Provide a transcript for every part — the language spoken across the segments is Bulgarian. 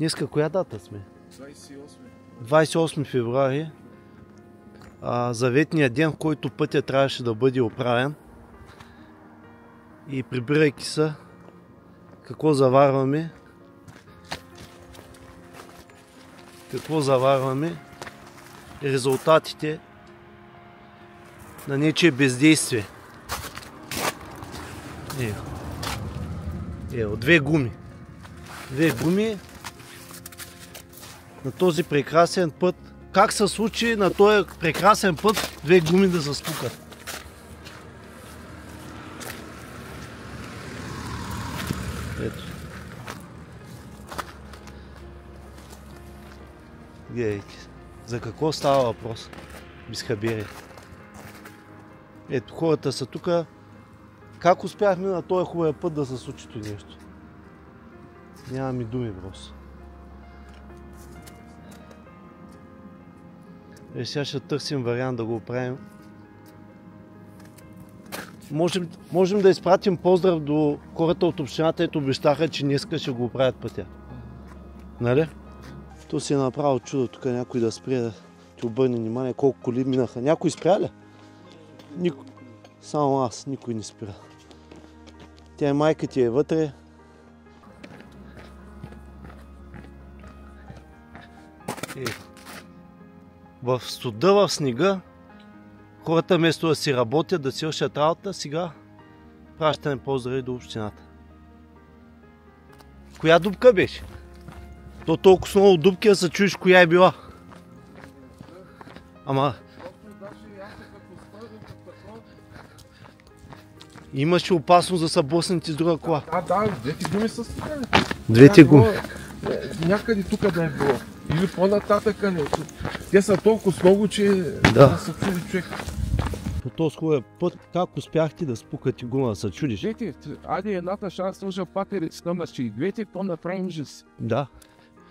Днеска коя дата сме? 28. 28 февруари. Заветният ден, в който пътя трябваше да бъде оправен. И прибирайки се, какво заварваме? Резултатите на нечие бездействие. Две гуми. На този прекрасен път. Как се случи на този прекрасен път две гуми да се спукат? Ето. Гледайте. За какво става въпрос? Безхаберие. Ето, хората са тук. Как успяхме на този хубав път да се случи това нещо? Нямам и думи просто. Сега ще търсим вариант да го оправим. Можем да изпратим поздрав до хората от общината, ето обещаха, че днеска ще го оправят пътя. Нали? То си е направо чудо тук някой да спре, да ти обърне внимание колко коли минаха. Някой спря ли? Никой. Само аз, никой не спира. Тя майка ти е вътре. В студа, в снега, хората вместо да си работят, да си вършат работа, сега пращаме поздрави до общината. Коя дупка беше? То толкова много дупки, да се чуеш коя е била. Ама... Имаше опасност да са блъснати с друга кола. Да, двете гуми са стигали. Двете гуми. Някъде тук да е било. Или по-нататък. Те са толкова много, че да се чуди човек. По този хубав път, как успяхте да спукате гума, да се чудиш? Двете, айде едната ще сложа патерици там, и двете, то направим жест. Да.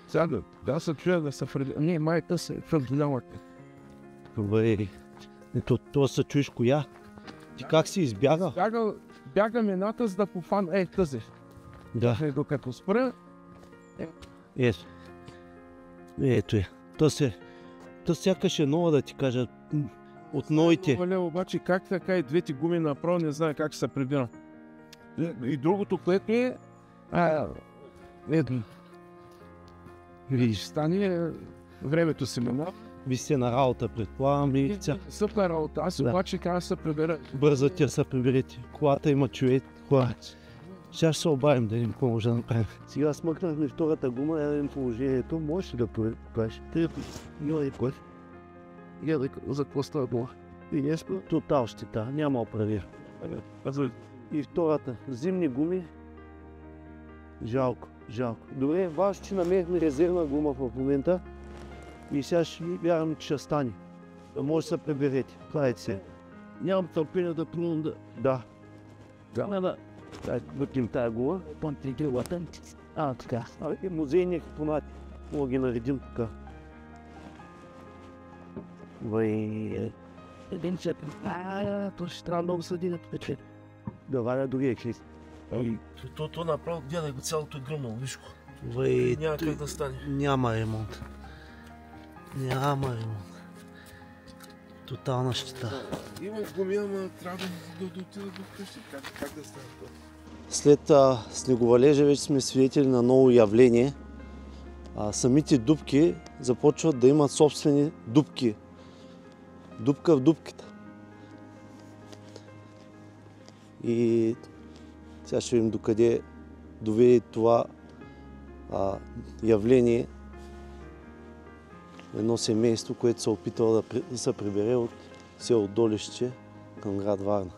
Сега да се чуя да се вреди. Не, майта се вредилявате. Добре. То се чуеш коя? Ти как си избягал? Бягам едната, за да пофана тази. Да. Докато спра. Ето е. То сякаш е нова, да ти кажа. От новите. Обаче как така и двете гуми направо не знае как ще се прибира. И другото, което е... Виж, стане времето си минава. Ви сте на работа, предполагам ли? Съпна работа, аз обаче как да се прибера. Бързате да се приберете. Колата има човек. Сега ще се обавим да им поможе да направим. Сега смъкнахме втората гума, да видим положението. Можеш ли да покажеш? За какво става дума? Тотал щета, няма оправя. И втората, зимни гуми. Жалко. Добре, важно, че намерихме резервна гума в момента. И сега ще ви вярвам, че ще стане. Да може да се приберете. Правете се. Нямам търпение да пробвам да... Да. Дай вътим тая гума. Така. Музейни експонати. Мога ги наредим така. То ще трябва много съди да пече. Давай другия клист. То направо гледай го цялото е гръмнало, виж го. Няма как да стане. Няма ремонт. Тотална щета. Има гуми, ама трябва да отида до къщи. Как да стане това? След снеговалежа вече сме свидетели на ново явление. Самите дупки започват да имат собствени дупки. Дупка в дупката. И сега ще видим докъде доведе това явление. Едно семейство, което се опитало да се прибере от село Долище към град Варна.